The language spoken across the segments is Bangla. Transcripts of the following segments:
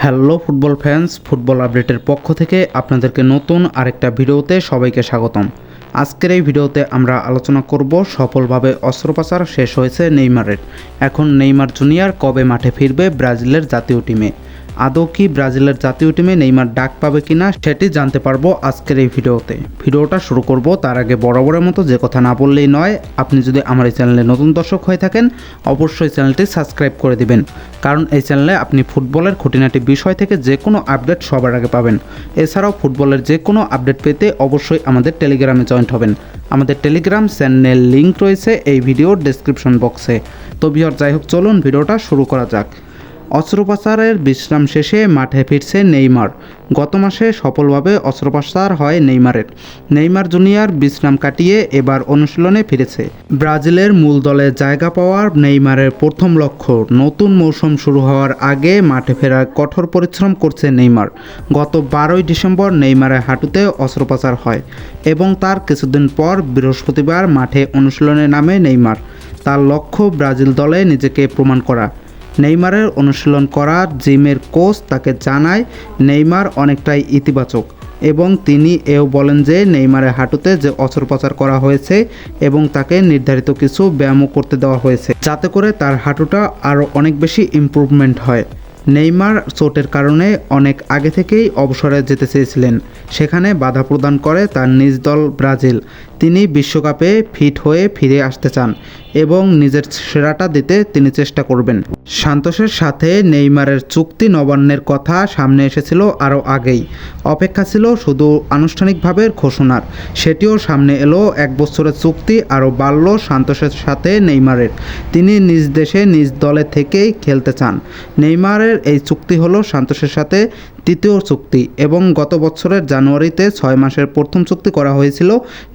হ্যালো ফুটবল ফ্যান্স, ফুটবল আপডেটের পক্ষ থেকে আপনাদেরকে নতুন আরেকটা ভিডিওতে সবাইকে স্বাগতম। আজকের এই ভিডিওতে আমরা আলোচনা করব সফলভাবে অস্ত্রোপচার শেষ হয়েছে নেইমারের। এখন নেইমার জুনিয়র কবে মাঠে ফিরবে ব্রাজিলের জাতীয় টিমে? আদৌ কি ব্রাজিলের জাতীয় টিমে নেইমার ডাক পাবে কিনা সেটি জানতে পারবো আজকের এই ভিডিওতে। ভিডিওটা শুরু করব তার আগে বরাবরের মতো যে কথা না বললেই নয়, আপনি যদি আমার এই চ্যানেলে নতুন দর্শক হয়ে থাকেন অবশ্যই চ্যানেলটি সাবস্ক্রাইব করে দিবেন, কারণ এই চ্যানেলে আপনি ফুটবলের খুঁটিনাটি বিষয় থেকে যে কোনো আপডেট সবার আগে পাবেন। এছাড়াও ফুটবলের যে কোনো আপডেট পেতে অবশ্যই আমাদের টেলিগ্রামে জয়েন্ট হবেন। আমাদের টেলিগ্রাম চ্যানেলের লিঙ্ক রয়েছে এই ভিডিওর ডেসক্রিপশন বক্সে। তো ভিউয়ার, যাই হোক, চলুন ভিডিওটা শুরু করা যাক। অস্ত্রোপচারের বিশ্রাম শেষে মাঠে ফিরছে নেইমার। গত মাসে সফলভাবে অস্ত্রোপচার হয় নেইমারের। নেইমার জুনিয়র বিশ্রাম কাটিয়ে এবার অনুশীলনে ফিরেছে। ব্রাজিলের মূল দলে জায়গা পাওয়ার নেইমারের প্রথম লক্ষ্য। নতুন মৌসুম শুরু হওয়ার আগে মাঠে ফেরার কঠোর পরিশ্রম করছে নেইমার। গত 12ই ডিসেম্বর নেইমারের হাঁটুতে অস্ত্রোপচার হয় এবং তার কিছুদিন পর বৃহস্পতিবার মাঠে অনুশীলনে নামে নেইমার। তার লক্ষ্য ব্রাজিল দলে নিজেকে প্রমাণ করা। নেইমারের অনুশীলন করা জিমের কোচ তাকে জানায় নেইমার অনেকটাই ইতিবাচক, এবং তিনি এও বলেন যে নেইমারের হাঁটুতে যে অস্ত্রোপচার করা হয়েছে এবং তাকে নির্ধারিত কিছু ব্যায়ামও করতে দেওয়া হয়েছে যাতে করে তার হাঁটুটা আরও অনেক বেশি ইমপ্রুভমেন্ট হয়। নেইমার চোটের কারণে অনেক আগে থেকেই অবসরে যেতে চেয়েছিলেন, সেখানে বাধা প্রদান করে তার নিজ দল ব্রাজিল। তিনি বিশ্বকাপে ফিট হয়ে ফিরে আসতে চান এবং নিজের সেরাটা দিতে তিনি চেষ্টা করবেন। সান্তোসের সাথে নেইমারের চুক্তি নবান্নের কথা সামনে এসেছিল আরও আগেই। অপেক্ষা ছিল শুধু আনুষ্ঠানিকভাবে ঘোষণার। সেটিও সামনে এলো। 1 বছরের চুক্তি আরও বাড়ল সান্তোসের সাথে নেইমারের। তিনি নিজ দেশে নিজ দলে থেকেই খেলতে চান। নেইমারের এই চুক্তি হলো সান্তোসের সাথে তৃতীয় চুক্তি, এবং গত বছরের জানুয়ারিতে 6 মাসের প্রথম চুক্তি করা হয়েছিল।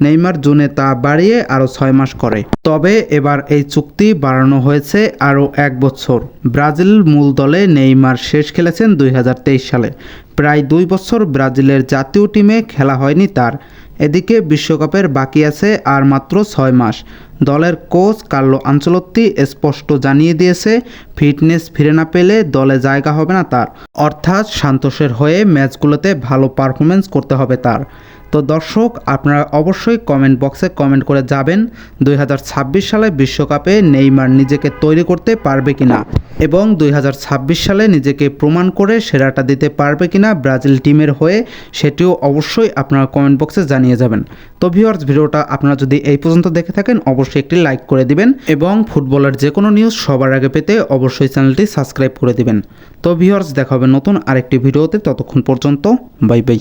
নেইমার জুনে তা বাড়িয়ে আরও 6 মাস করে। তবে এবার এই চুক্তি বাড়ানো হয়েছে আরও 1 বছর। ব্রাজিল মূল দলে নেইমার শেষ খেলেছেন 2023 সালে। প্রায় 2 বছর ব্রাজিলের জাতীয় টিমে খেলা হয়নি তার। এদিকে বিশ্বকাপের বাকি আছে আর মাত্র 6 মাস। দলের কোচ কার্লো আনচেলত্তি স্পষ্ট জানিয়ে দিয়েছে, ফিটনেস ফিরে না পেলে দলে জায়গা হবে না তার। অর্থাৎ সান্তোসের হয়ে ম্যাচগুলোতে ভালো পারফরমেন্স করতে হবে তার। তো দর্শক, আপনারা অবশ্যই কমেন্ট বক্সে কমেন্ট করে যাবেন 2026 সালে বিশ্বকাপে নেইমার নিজেকে তৈরি করতে পারবে কিনা, এবং 2026 সালে নিজেকে প্রমাণ করে সেরাটা দিতে পারবে কিনা ব্রাজিল টিমের হয়ে, সেটিও অবশ্যই আপনারা কমেন্ট বক্সে জানিয়ে যাবেন। তো ভিউয়ার্স, ভিডিওটা আপনারা যদি এই পর্যন্ত দেখে থাকেন অবশ্যই একটি লাইক করে দিবেন, এবং ফুটবলের যে কোনো নিউজ সবার আগে পেতে অবশ্যই চ্যানেলটি সাবস্ক্রাইব করে দিবেন। তো ভিউয়ার্স, দেখা হবে নতুন আরেকটি ভিডিওতে। ততক্ষণ পর্যন্ত বাই বাই।